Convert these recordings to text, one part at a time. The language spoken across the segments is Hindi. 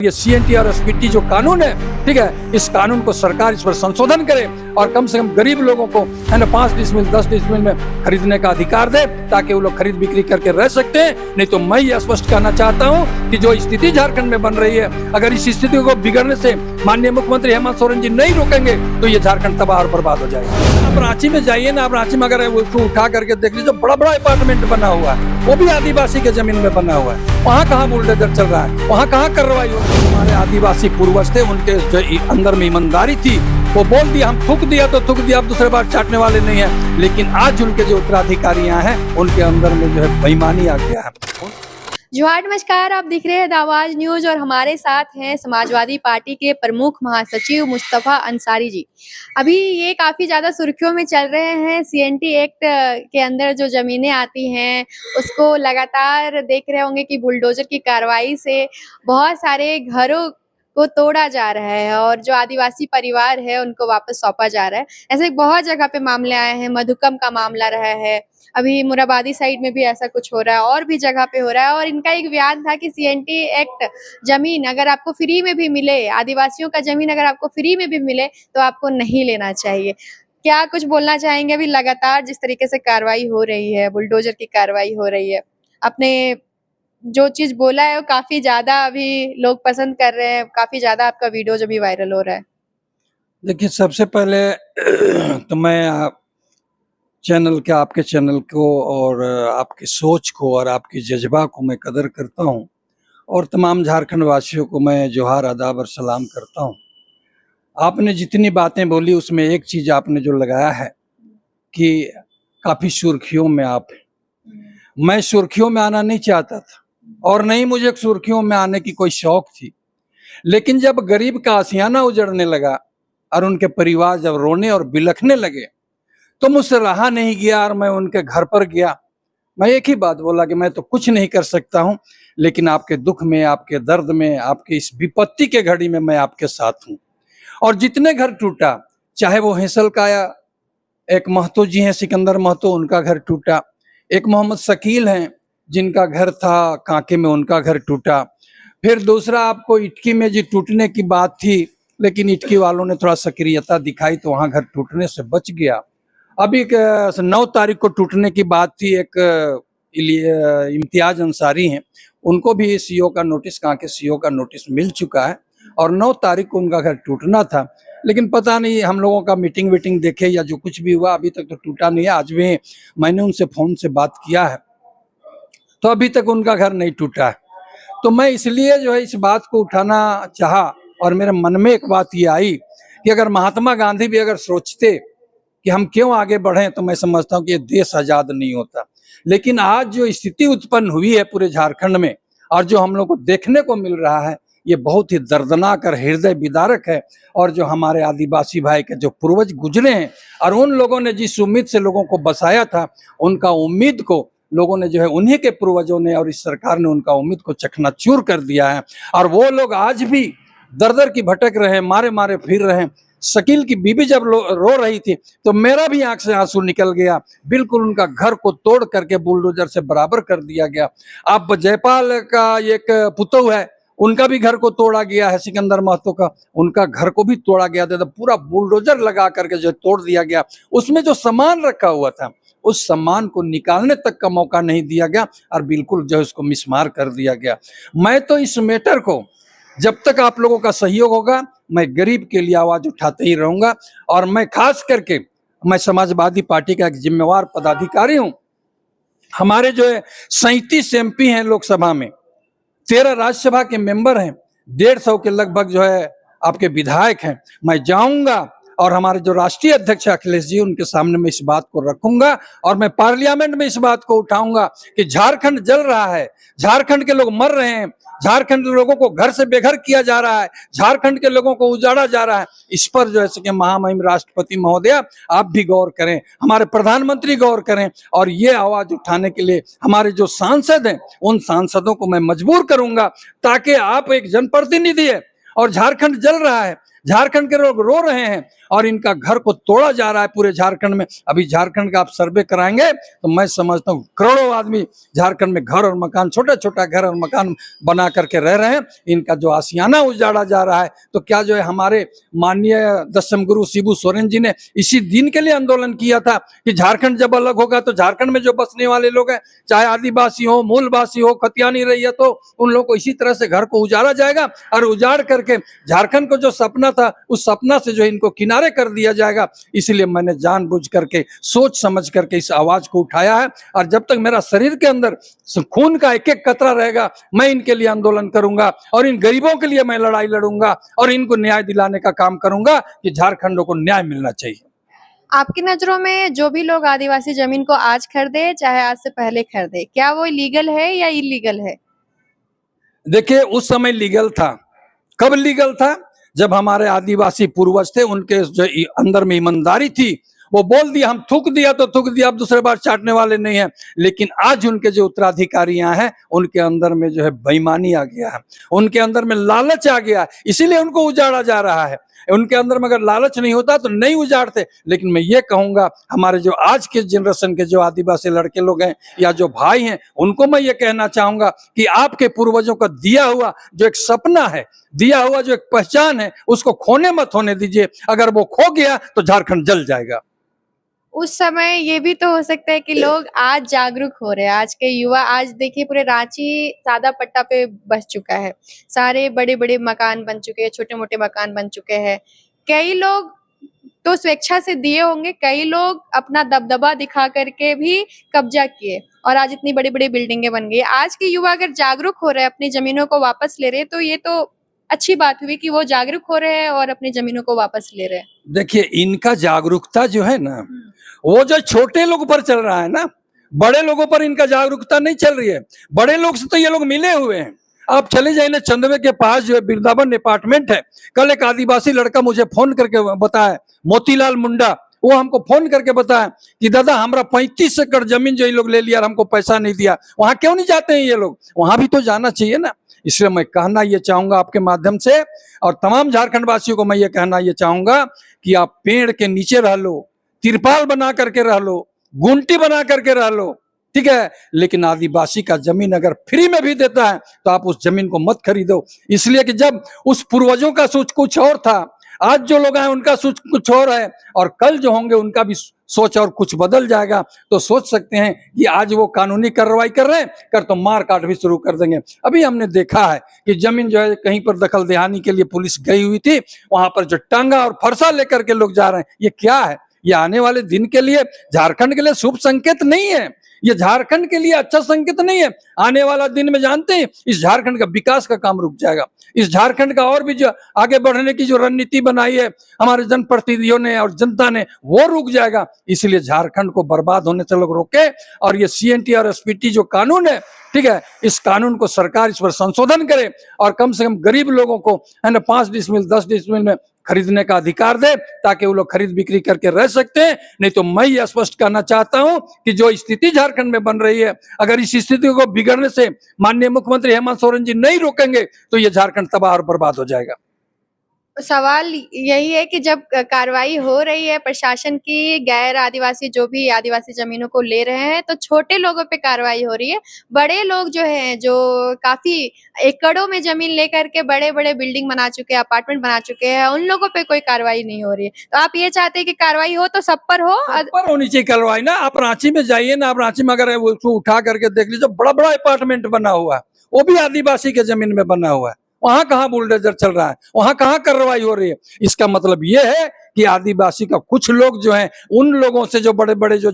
ये CNT और SPT जो कानून है, ठीक है, इस कानून को सरकार इस पर संशोधन करे और कम से कम गरीब लोगों को है ना 5 डिसमिल 10 डिसमिल में खरीदने का अधिकार दे, ताकि वो लोग खरीद बिक्री करके रह सकते हैं। नहीं तो मैं ये स्पष्ट कहना चाहता हूँ कि जो स्थिति झारखंड में बन रही है, अगर इस स्थिति को बिगड़ने से माननीय मुख्यमंत्री हेमंत सोरेन जी नहीं रोकेंगे तो ये झारखंड तबाह और बर्बाद हो जाएगा। आप रांची में जाइए ना, आप रांची में अगर उसको उठा करके देख लीजिए, बड़ा बड़ा अपार्टमेंट बना हुआ है, वो भी आदिवासी के जमीन में बना हुआ है। वहाँ कहाँ बुलडोजर चल रहा है, वहाँ कहाँ कार्रवाई हो रही है? हमारे आदिवासी पूर्वज थे, उनके जो अंदर में ईमानदारी थी, वो बोल दिया हम थूक दिया तो थूक दिया, अब दूसरे बार चाटने वाले नहीं है। लेकिन आज उनके जो उत्तराधिकारी हैं, उनके अंदर में जो है बेईमानी आ गया है। जोहार, नमस्कार। आप दिख रहे हैं द आवाज न्यूज और हमारे साथ हैं समाजवादी पार्टी के प्रमुख महासचिव मुस्तफा अंसारी जी। अभी ये काफी ज्यादा सुर्खियों में चल रहे हैं। CNT एक्ट के अंदर जो जमीनें आती हैं उसको लगातार देख रहे होंगे कि बुलडोजर की कार्रवाई से बहुत सारे घरों को तोड़ा जा रहा है और जो आदिवासी परिवार है उनको वापस सौंपा जा रहा है। ऐसे बहुत जगह पे मामले आए हैं। मधुकम का मामला रहा है, अभी मुराबादी साइड में भी ऐसा कुछ हो रहा है और भी जगह पे हो रहा है। और इनका एक बयान था कि CNT एक्ट जमीन अगर आपको फ्री में भी मिले, आदिवासियों का जमीन अगर आपको फ्री में भी मिले तो आपको नहीं लेना चाहिए। क्या कुछ बोलना चाहेंगे? अभी लगातार जिस तरीके से कार्रवाई हो रही है, बुलडोजर की कार्रवाई हो रही है, आपने जो चीज बोला है वो काफी ज्यादा अभी लोग पसंद कर रहे हैं, काफी ज्यादा आपका वीडियो जो भी वायरल हो रहा है। देखिए, सबसे पहले तो मैं आपके चैनल को और आपकी सोच को और आपकी जज्बा को मैं कदर करता हूँ, और तमाम झारखंड वासियों को मैं जोहार, आदाब और सलाम करता हूँ। आपने जितनी बातें बोली उसमें एक चीज आपने जो लगाया है कि काफी सुर्खियों में आप हैं। मैं सुर्खियों में आना नहीं चाहता था और नहीं मुझे सुर्खियों में आने की कोई शौक थी, लेकिन जब गरीब का आशियाना उजड़ने लगा और उनके परिवार जब रोने और बिलखने लगे तो मुझसे रहा नहीं गया और मैं उनके घर पर गया। मैं एक ही बात बोला कि मैं तो कुछ नहीं कर सकता हूं, लेकिन आपके दुख में, आपके दर्द में, आपके इस विपत्ति के घड़ी में मैं आपके साथ हूं। और जितने घर टूटा, चाहे वो हेसल का एक महतो जी हैं, सिकंदर महतो, उनका घर टूटा, एक मोहम्मद शकील हैं जिनका घर था कांके में, उनका घर टूटा। फिर दूसरा आपको इटकी में जी टूटने की बात थी, लेकिन इटकी वालों ने थोड़ा सक्रियता दिखाई तो वहां घर टूटने से बच गया। अभी 9 तारीख को टूटने की बात थी, एक इम्तियाज अंसारी हैं, उनको भी सीओ का नोटिस, कांके सीओ का नोटिस मिल चुका है और 9 तारीख को उनका घर टूटना था। लेकिन पता नहीं हम लोगों का मीटिंग वीटिंग देखे या जो कुछ भी हुआ, अभी तक तो टूटा नहीं है। आज भी मैंने उनसे फोन से बात किया है तो अभी तक उनका घर नहीं टूटा है। तो मैं इसलिए जो है इस बात को उठाना चाहा और मेरे मन में एक बात ये आई कि अगर महात्मा गांधी भी अगर सोचते कि हम क्यों आगे बढ़े, तो मैं समझता हूँ कि ये देश आजाद नहीं होता। लेकिन आज जो स्थिति उत्पन्न हुई है पूरे झारखंड में और जो हम लोग को देखने को मिल रहा है, ये बहुत ही दर्दनाक और हृदय विदारक है। और जो हमारे आदिवासी भाई के जो पूर्वज गुजरे हैं और उन लोगों ने जिस उम्मीद से लोगों को बसाया था, उनका उम्मीद को लोगों ने जो है, उन्हीं के पूर्वजों ने और इस सरकार ने उनका उम्मीद को चकनाचूर कर दिया है। और वो लोग आज भी दर दर की भटक रहे हैं, मारे मारे फिर रहे हैं। शकील की बीबी जब रो रही थी तो मेरा भी आंख से आंसू निकल गया। बिल्कुल उनका घर को तोड़ करके बुलडोजर से बराबर कर दिया गया। अब जयपाल का एक पुतौ है, उनका भी घर को तोड़ा गया है, सिकंदर महतो का, उनका घर को भी तोड़ा गया था। पूरा बुलडोजर लगा करके जो तोड़ दिया गया। उसमें जो सामान रखा हुआ था, उस सामान को निकालने तक का मौका नहीं दिया गया और बिल्कुल जो है उसको मिसमार कर दिया गया। मैं तो इस मैटर को, जब तक आप लोगों का सहयोग होगा, मैं गरीब के लिए आवाज उठाते ही रहूंगा। और मैं खास करके, मैं समाजवादी पार्टी का एक जिम्मेवार पदाधिकारी हूं। हमारे जो है 37 MP हैं लोकसभा में, 13 राज्यसभा के मेंबर हैं, 150 के लगभग जो है आपके विधायक हैं। मैं जाऊंगा और हमारे जो राष्ट्रीय अध्यक्ष अखिलेश जी, उनके सामने मैं इस बात को रखूंगा और मैं पार्लियामेंट में इस बात को उठाऊंगा कि झारखंड जल रहा है, झारखंड के लोग मर रहे हैं, झारखंड के लोगों को घर से बेघर किया जा रहा है, झारखंड के लोगों को उजाड़ा जा रहा है। इस पर जो है कि महामहिम राष्ट्रपति महोदय आप भी गौर करें, हमारे प्रधानमंत्री गौर करें और ये आवाज उठाने के लिए हमारे जो सांसद हैं, उन सांसदों को मैं मजबूर करूंगा, ताकि आप एक जनप्रतिनिधि है और झारखंड जल रहा है, झारखंड के लोग रो रहे हैं और इनका घर को तोड़ा जा रहा है पूरे झारखंड में। अभी झारखंड का आप सर्वे कराएंगे तो मैं समझता हूँ करोड़ों आदमी झारखंड में घर और मकान, छोटा छोटा घर और मकान बना करके रह रहे हैं। इनका जो आशियाना उजाड़ा जा रहा है, तो क्या जो है हमारे माननीय दशम गुरु शिबू सोरेन जी ने इसी दिन के लिए आंदोलन किया था कि झारखंड जब अलग होगा तो झारखंड में जो बसने वाले लोग हैं, चाहे आदिवासी हो, मूलवासी हो, खतियानी रैयत हो, उन लोगों को इसी तरह से घर को उजाड़ा जाएगा और उजाड़ करके झारखंड को जो सपना था उस सपना से जो इनको किनारे कर दिया जाएगा। इसलिए मैंने जानबूझ करके, सोच समझ करके इस आवाज को उठाया है। और जब तक मेरा शरीर के अंदर खून का एक एक कतरा रहेगा, मैं इनके लिए आंदोलन करूंगा और इन गरीबों के लिए मैं लड़ाई लड़ूंगा और इनको न्याय दिलाने का काम करूंगा कि झारखंड को न्याय मिलना चाहिए। आपकी नजरों में जो भी लोग आदिवासी जमीन को आज खरीदे चाहे आज से पहले खरीदे, क्या वो लीगल है या इलीगल है? देखिए, उस समय लीगल था। कब लीगल था? जब हमारे आदिवासी पूर्वज थे, उनके जो अंदर में ईमानदारी थी, वो बोल दिया, हम थूक दिया तो थूक दिया, अब दूसरे बार चाटने वाले नहीं है। लेकिन आज उनके जो उत्तराधिकारियां हैं, उनके अंदर में जो है बेईमानी आ गया है, उनके अंदर में लालच आ गया है, इसीलिए उनको उजाड़ा जा रहा है। उनके अंदर में अगर लालच नहीं होता तो नहीं उजाड़ते। लेकिन मैं ये कहूंगा, हमारे जो आज के जनरेशन के जो आदिवासी लड़के लोग हैं या जो भाई हैं, उनको मैं ये कहना चाहूंगा कि आपके पूर्वजों का दिया हुआ जो एक सपना है, दिया हुआ जो एक पहचान है, उसको खोने मत होने दीजिए। अगर वो खो गया तो झारखंड जल जाएगा। उस समय ये भी तो हो सकता है कि लोग आज जागरूक हो रहे हैं। आज के युवा, आज देखिए पूरे रांची सादा पट्टा पे बस चुका है, सारे बड़े बड़े मकान बन चुके हैं, छोटे मोटे मकान बन चुके हैं। कई लोग तो स्वेच्छा से दिए होंगे, कई लोग अपना दबदबा दिखा करके भी कब्जा किए और आज इतनी बड़ी बड़ी बिल्डिंगें बन गई। आज के युवा अगर जागरूक हो रहे हैं, अपनी जमीनों को वापस ले रहे हैं, तो ये तो अच्छी बात हुई कि वो जागरूक हो रहे हैं और अपनी जमीनों को वापस ले रहे हैं। देखिए, इनका जागरूकता जो है ना, वो जो छोटे लोगों पर चल रहा है ना, बड़े लोगों पर इनका जागरूकता नहीं चल रही है। बड़े लोग से तो ये लोग मिले हुए हैं। आप चले जाइए ना, चंदवे के पास जो है वृंदावन अपार्टमेंट है। कल एक आदिवासी लड़का मुझे फोन करके बताया, मोतीलाल मुंडा, वो हमको फोन करके बताया कि दादा हमारा 35 एकड़ जमीन जो ये लोग ले लिया, हमको पैसा नहीं दिया। वहां क्यों नहीं जाते हैं ये लोग? वहां भी तो जाना चाहिए ना। इसलिए मैं कहना ये चाहूंगा आपके माध्यम से, और तमाम झारखंड वासियों को मैं ये कहना ये चाहूंगा कि आप पेड़ के नीचे रह लो, तिरपाल बना करके रह लो, गुंटी बना करके रह लो, ठीक है, लेकिन आदिवासी का जमीन अगर फ्री में भी देता है तो आप उस जमीन को मत खरीदो। इसलिए कि जब उस पूर्वजों का सोच कुछ और था, आज जो लोग हैं उनका सोच कुछ और है, और कल जो होंगे उनका भी सोच और कुछ बदल जाएगा। तो सोच सकते हैं कि आज वो कानूनी कार्रवाई कर रहे हैं, कर तो मार काट भी शुरू कर देंगे। अभी हमने देखा है कि जमीन जो है कहीं पर दखल देहानी के लिए पुलिस गई हुई थी, वहां पर जो टांगा और फरसा लेकर के लोग जा रहे हैं, ये क्या है? ये आने वाले दिन के लिए, झारखंड के लिए शुभ संकेत नहीं है। ये झारखंड के लिए अच्छा संकेत नहीं है। आने वाला दिन में जानते हैं, इस झारखंड का विकास का काम रुक जाएगा। इस झारखंड का और भी जो आगे बढ़ने की जो रणनीति बनाई है हमारे जनप्रतिनिधियों ने और जनता ने, वो रुक जाएगा। इसलिए झारखंड को बर्बाद होने से लोग रोके, और ये सीएनटी और एसपीटी जो कानून है, ठीक है, इस कानून को सरकार इस पर संशोधन करे और कम से कम गरीब लोगों को है ना 5 डिसमिल 10 डिसमिल में खरीदने का अधिकार दे, ताकि वो लोग खरीद बिक्री करके रह सकते हैं। नहीं तो मैं ये स्पष्ट करना चाहता हूं कि जो स्थिति झारखंड में बन रही है, अगर इस स्थिति को बिगड़ने से माननीय मुख्यमंत्री हेमंत सोरेन जी नहीं रोकेंगे तो ये झारखंड तबाह और बर्बाद हो जाएगा। सवाल यही है कि जब कार्रवाई हो रही है प्रशासन की, गैर आदिवासी जो भी आदिवासी जमीनों को ले रहे हैं, तो छोटे लोगों पे कार्रवाई हो रही है। बड़े लोग जो हैं, जो काफी एकड़ों में जमीन लेकर के बड़े बड़े बिल्डिंग बना चुके हैं, अपार्टमेंट बना चुके हैं, उन लोगों पे कोई कार्रवाई नहीं हो रही है। तो आप ये चाहते हैं कि कार्रवाई हो तो सब पर हो? सब पर होनी चाहिए कार्रवाई ना। आप रांची में जाइए ना, आप रांची में अगर उसको उठा करके देख लीजिए, बड़ा बड़ा अपार्टमेंट बना हुआ है, वो भी आदिवासी के जमीन में बना हुआ है। वहां कहाँ बुलडोजर चल रहा है? वहां कहाँ कार्रवाई हो रही है? इसका मतलब ये है कि आदिवासी का कुछ लोग जो हैं, उन लोगों से जो बड़े बड़े जो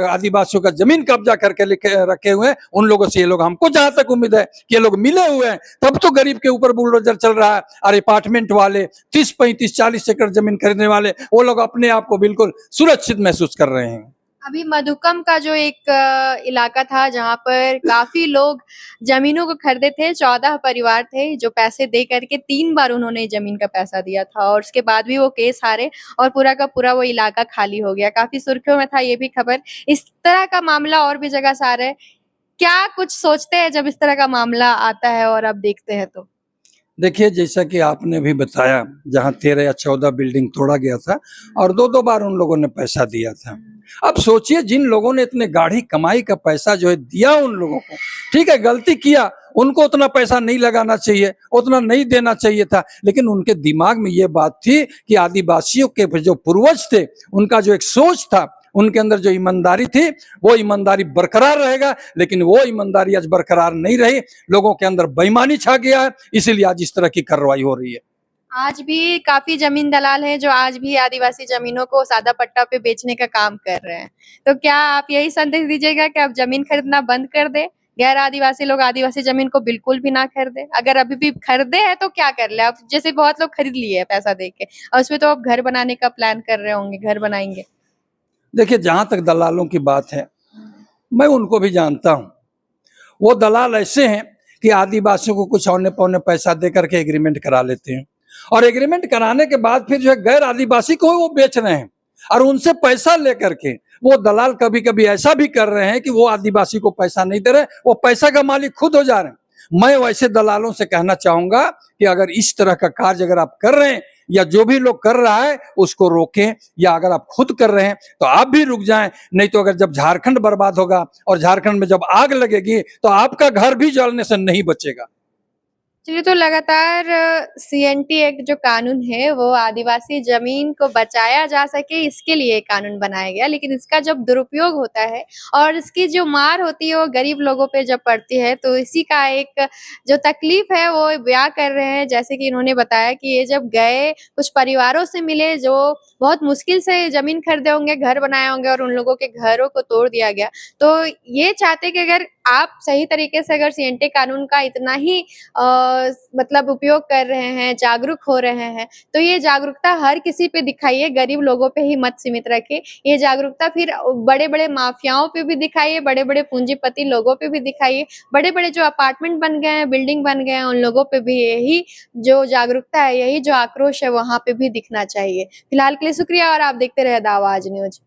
आदिवासियों का जमीन कब्जा करके रखे हुए हैं, उन लोगों से ये लोग, हमको जहां तक उम्मीद है कि ये लोग मिले हुए हैं, तब तो गरीब के ऊपर बुलडोजर चल रहा है। और अपार्टमेंट वाले 30, 35, 40 एकड़ जमीन खरीदने वाले, वो लोग अपने आप को बिल्कुल सुरक्षित महसूस कर रहे हैं। अभी मधुकम का जो एक इलाका था जहां पर काफी लोग जमीनों को खरीदे थे, 14 परिवार थे जो पैसे दे करके 3 बार उन्होंने जमीन का पैसा दिया था, और उसके बाद भी वो केस हारे और पूरा का पूरा वो इलाका खाली हो गया। काफी सुर्खियों में था ये भी खबर। इस तरह का मामला और भी जगह सारा है। क्या कुछ सोचते हैं जब इस तरह का मामला आता है और आप देखते हैं तो? देखिए, जैसा कि आपने भी बताया, जहाँ 13 या 14 बिल्डिंग तोड़ा गया था और 2-2 बार उन लोगों ने पैसा दिया था। अब सोचिए, जिन लोगों ने इतने गाढ़ी कमाई का पैसा जो है दिया उन लोगों को, ठीक है, गलती किया, उनको उतना पैसा नहीं लगाना चाहिए, उतना नहीं देना चाहिए था, लेकिन उनके दिमाग में ये बात थी कि आदिवासियों के जो पूर्वज थे, उनका जो एक सोच था, उनके अंदर जो ईमानदारी थी, वो ईमानदारी बरकरार रहेगा, लेकिन वो ईमानदारी आज बरकरार नहीं रही। लोगों के अंदर बेईमानी छा गया है, इसीलिए आज इस तरह की कार्रवाई हो रही है। आज भी काफी जमीन दलाल हैं जो आज भी आदिवासी जमीनों को सादा पट्टा पे बेचने का काम कर रहे हैं। तो क्या आप यही संदेश दीजिएगा कि आप जमीन खरीदना बंद कर दे, गैर आदिवासी लोग आदिवासी जमीन को बिल्कुल भी ना खरीदे? अगर अभी भी खरीदे हैं तो क्या कर ले आप? जैसे बहुत लोग खरीद लिए हैं पैसा दे के और उसमें तो आप घर बनाने का प्लान कर रहे होंगे, घर बनाएंगे। देखिए, जहां तक दलालों की बात है, मैं उनको भी जानता हूं। वो दलाल ऐसे हैं कि आदिवासियों को कुछ औने पौने पैसा दे करके एग्रीमेंट करा लेते हैं और एग्रीमेंट कराने के बाद फिर जो है गैर आदिवासी को वो बेच रहे हैं और उनसे पैसा लेकर के वो दलाल कभी कभी ऐसा भी कर रहे हैं कि वो आदिवासी को पैसा नहीं दे रहे, वो पैसा का मालिक खुद हो जा रहे हैं। मैं वैसे दलालों से कहना चाहूंगा कि अगर इस तरह का कार्य अगर आप कर रहे हैं या जो भी लोग कर रहा है उसको रोकें, या अगर आप खुद कर रहे हैं तो आप भी रुक जाएं। नहीं तो अगर जब झारखंड बर्बाद होगा और झारखंड में जब आग लगेगी तो आपका घर भी जलने से नहीं बचेगा। चलिए, तो लगातार सीएनटी एक्ट जो कानून है वो आदिवासी जमीन को बचाया जा सके इसके लिए कानून बनाया गया, लेकिन इसका जब दुरुपयोग होता है और इसकी जो मार होती है वो गरीब लोगों पे जब पड़ती है तो इसी का एक जो तकलीफ है वो बयां कर रहे हैं। जैसे कि इन्होंने बताया कि ये जब गए कुछ परिवारों से मिले जो बहुत मुश्किल से जमीन खरीदे होंगे, घर बनाए होंगे और उन लोगों के घरों को तोड़ दिया गया। तो ये चाहते कि अगर आप सही तरीके से अगर सीएनटी कानून का इतना ही मतलब उपयोग कर रहे हैं, जागरूक हो रहे हैं, तो ये जागरूकता हर किसी पे दिखाइए, गरीब लोगों पे ही मत सीमित रखिए। ये जागरूकता फिर बड़े-बड़े माफियाओं पे भी दिखाइए, बड़े-बड़े पूंजीपति लोगों पे भी दिखाइए, बड़े-बड़े जो अपार्टमेंट बन गए हैं, बिल्डिंग बन गए हैं, उन लोगों पे भी यही जो जागरूकता है, यही जो आक्रोश है, वहां पे भी दिखना चाहिए। फिलहाल के लिए शुक्रिया और आप देखते रहे द आवाज न्यूज।